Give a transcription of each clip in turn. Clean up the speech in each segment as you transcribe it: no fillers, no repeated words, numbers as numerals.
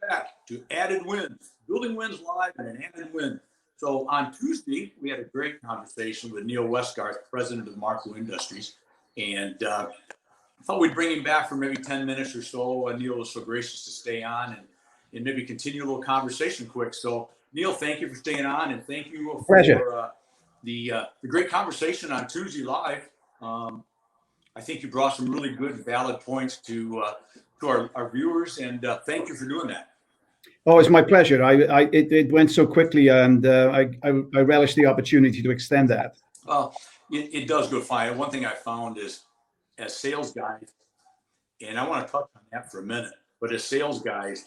back to Added Wins, Building Wins Live and an Added Win. So on Tuesday, we had a great conversation with Neil Westgarth, president of Marco Industries. And I thought we'd bring him back for maybe 10 minutes or so. Neil was so gracious to stay on and maybe continue a little conversation quick. So Neil, thank you for staying on, and thank you for the great conversation on Tuesday Live. I think you brought some really good, valid points to our viewers, and thank you for doing that. Oh, it's my pleasure. It went so quickly, and I relish the opportunity to extend that. Well, it does go fine. One thing I found is, as sales guys, and I want to touch on that for a minute, but as sales guys,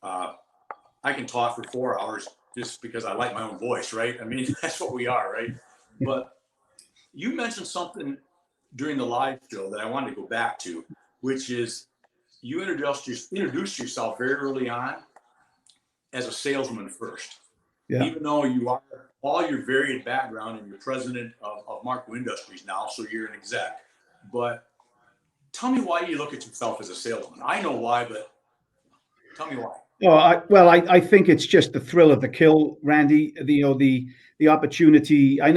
I can talk for 4 hours just because I like my own voice, right? I mean, that's what we are, right? But you mentioned something during the live show that I wanted to go back to, which is you introduced yourself very early on as a salesman first. Yeah. Even though you are all your varied background and you're president of Marco Industries now, so you're an exec. But tell me why you look at yourself as a salesman. I know why, but tell me why. Oh, I think it's just the thrill of the kill, Randy. The opportunity. I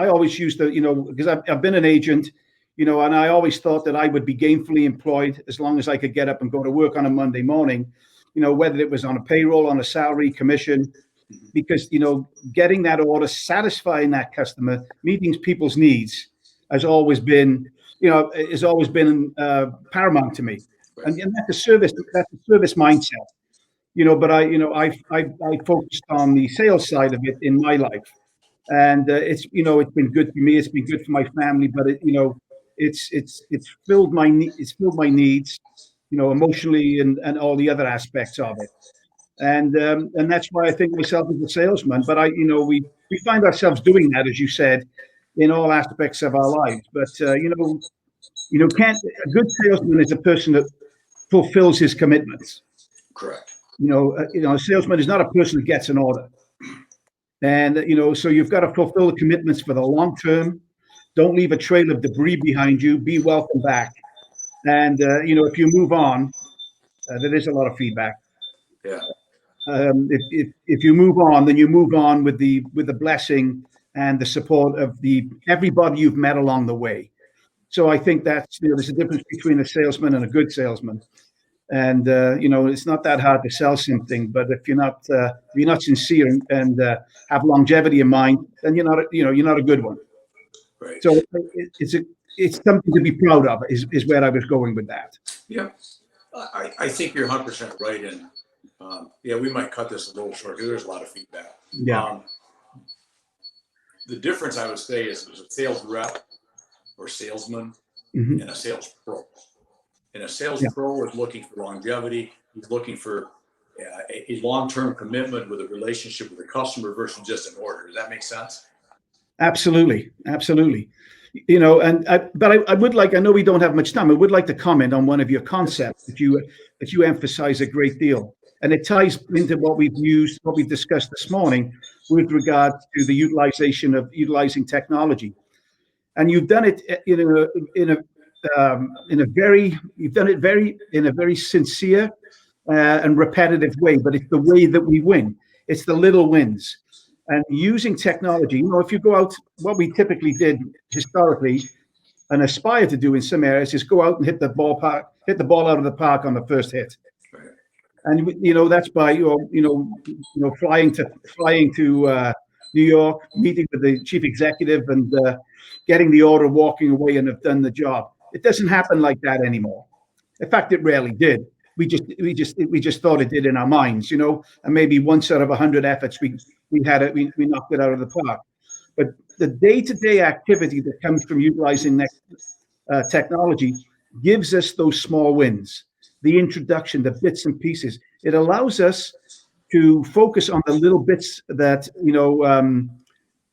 always used to, because I've been an agent, and I always thought that I would be gainfully employed as long as I could get up and go to work on a Monday morning, whether it was on a payroll, on a salary, commission, because, getting that order, satisfying that customer, meeting people's needs has always been, paramount to me. And that's a service mindset, but I focused on the sales side of it in my life. And it's been good for me. It's been good for my family, but it's filled my needs, emotionally and all the other aspects of it. And that's why I think myself as a salesman. But we find ourselves doing that, as you said, in all aspects of our lives. But a good salesman is a person that fulfills his commitments. Correct. A salesman is not a person that gets an order. And, so you've got to fulfill the commitments for the long term. Don't leave a trail of debris behind you. Be welcome back. And, if you move on, there is a lot of feedback. Yeah. If you move on, then you move on with the blessing and the support of everybody you've met along the way. So I think that's, there's a difference between a salesman and a good salesman. And, it's not that hard to sell something, but if you're not sincere and have longevity in mind, then you're not a good one. Right. So it's something to be proud of is where I was going with that. Yeah. I think you're 100% right. And we might cut this a little short because there's a lot of feedback. Yeah. The difference I would say is there's a sales rep or salesman and a sales pro. And a sales pro is looking for longevity. He's looking for a long-term commitment with a relationship with the customer versus just an order. Does that make sense? Absolutely. But I would like, I know we don't have much time. I would like to comment on one of your concepts that you emphasize a great deal. And it ties into what we've discussed this morning with regard to the utilizing technology. And you've done it in a very sincere and repetitive way, but it's the way that we win. It's the little wins. And using technology, if you go out, what we typically did historically and aspire to do in some areas is go out and hit the ball out of the park on the first hit. And that's by flying to New York, meeting with the chief executive, and getting the order, walking away, and have done the job. It doesn't happen like that anymore. In fact, it rarely did. We just thought it did in our minds, and maybe once out of 100 efforts we knocked it out of the park. But the day-to-day activity that comes from utilizing technology gives us those small wins. The introduction, the bits and pieces. It allows us to focus on the little bits that,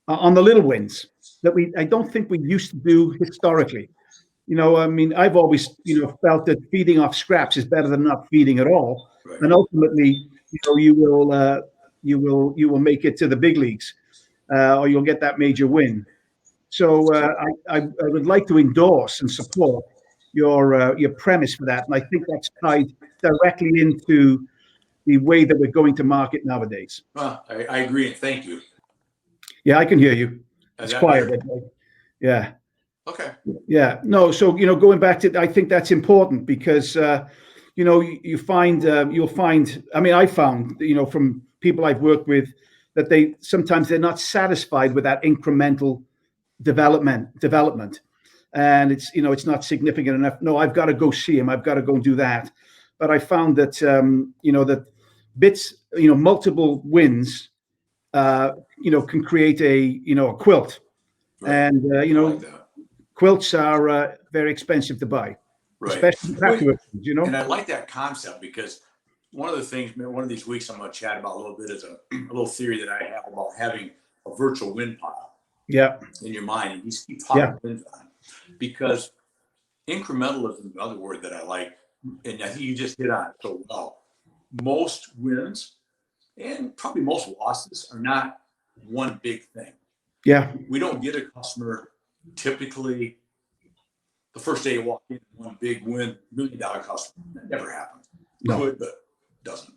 on the little wins that I don't think we used to do historically. I've always, felt that feeding off scraps is better than not feeding at all. Right. And ultimately, you will make it to the big leagues, or you'll get that major win. So I would like to endorse and support your premise for that, and I think that's tied directly into the way that we're going to market nowadays. Well, I agree, and thank you. Yeah, I can hear you. It's that quiet. better? Yeah. Okay. Yeah. No. So going back to, I think that's important because you find you'll find. I mean, I found from people I've worked with that they're not satisfied with that incremental development, and it's not significant enough. No, I've got to go see him. I've got to go and do that. But I found that that bits, multiple wins, can create a quilt, Right. and I like that. quilts are very expensive to buy, Right. especially patchwork, And I like that concept because one of the things, one of these weeks I'm going to chat about a little bit is a little theory that I have about having a virtual wind pile Yeah. in your mind. And you keep talking Yeah. wind on because incrementalism is another word that I like. And I think you just hit on it so well. Most wins and probably most losses are not one big thing. Yeah. We don't get a customer typically the first day you walk in, one big win, $1 million customer. That never happens. No. Could, but doesn't.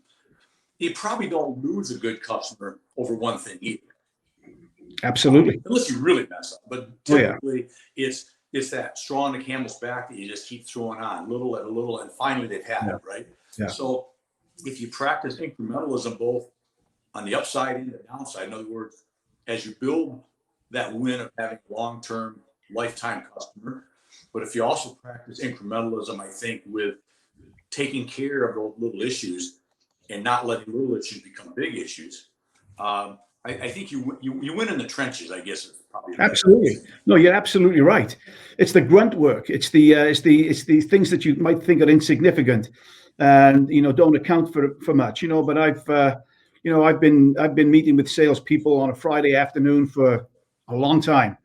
You probably don't lose a good customer over one thing either. Absolutely. Unless you really mess up. But typically it's that straw on the camel's back that you just keep throwing on little at a little, and finally they've had it, right? Yeah. So if you practice incrementalism both on the upside and the downside, in other words, as you build that win of having a long-term lifetime customer, but if you also practice incrementalism, I think with taking care of those little issues and not letting little issues become big issues, I think you win in the trenches, I guess is probably absolutely. No, you're absolutely right. It's the grunt work. It's the things that you might think are insignificant and don't account for much. But I've been meeting with salespeople on a Friday afternoon for a long time.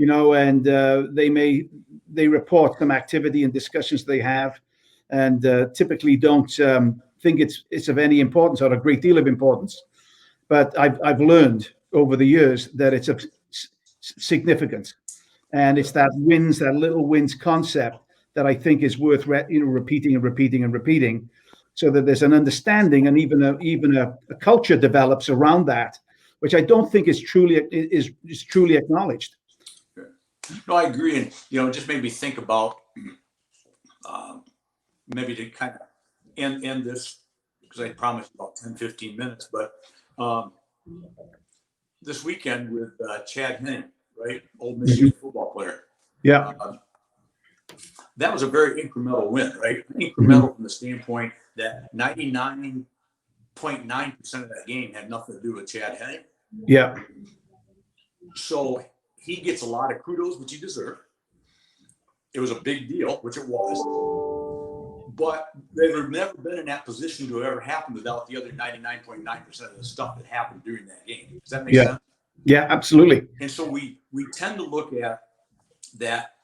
And they report some activity and discussions they have, and typically don't think it's of any importance or a great deal of importance. But I've learned over the years that it's of significance, and it's that little wins concept that I think is worth repeating and repeating and repeating, so that there's an understanding and even a culture develops around that, which I don't think is truly acknowledged. No, I agree, and it just made me think about maybe to kind of end this because I promised about 10-15 minutes, but this weekend with Chad Henning, right, Old Michigan football player. Yeah, that was a very incremental win, right? Incremental from the standpoint that 99.9% of that game had nothing to do with Chad Henning. Yeah. So he gets a lot of kudos, which he deserved. It was a big deal, which it was. But they've never been in that position to ever happen without the other 99.9% of the stuff that happened during that game. Does that make sense? Yeah, absolutely. And so we tend to look at that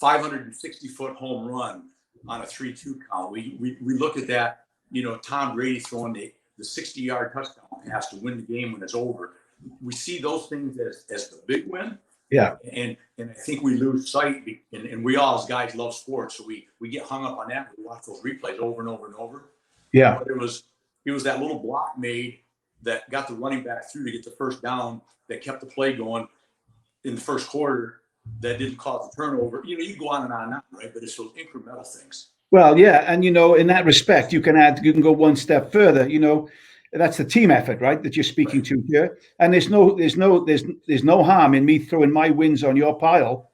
560-foot home run on a 3-2 count. We look at that, Tom Brady throwing the 60-yard touchdown pass to win the game when it's over. We see those things as the big win. Yeah. And I think we lose sight, and we all as guys love sports, so we get hung up on that. We watch those replays over and over and over. Yeah. But it was that little block made that got the running back through to get the first down that kept the play going in the first quarter that didn't cause a turnover. You go on and on, right? But it's those incremental things. Well, yeah, and in that respect, you can go one step further. That's the team effort, right? That you're speaking to here. And there's no harm in me throwing my wins on your pile,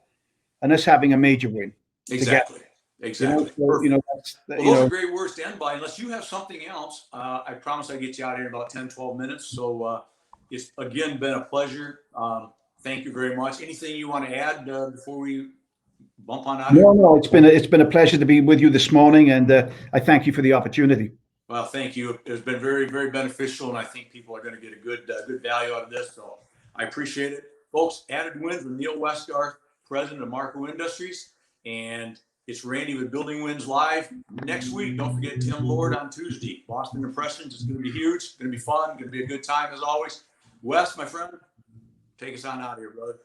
and us having a major win. Exactly. Exactly. Those are great words to end by. Unless you have something else, I promise I'll get you out here in about 10-12 minutes. So it's again been a pleasure. Thank you very much. Anything you want to add before we bump on out? No. It's been a pleasure to be with you this morning, and I thank you for the opportunity. Well, thank you. It's been very, very beneficial, and I think people are going to get a good value out of this. So I appreciate it, folks. Added Wins with Neil Westgarth, president of Marco Industries, and it's Randy with Building Wins Live. Next week, don't forget Tim Lord on Tuesday. Boston Impressions. It's going to be huge. It's going to be fun. It's going to be a good time as always. Wes, my friend, take us on out here, brother.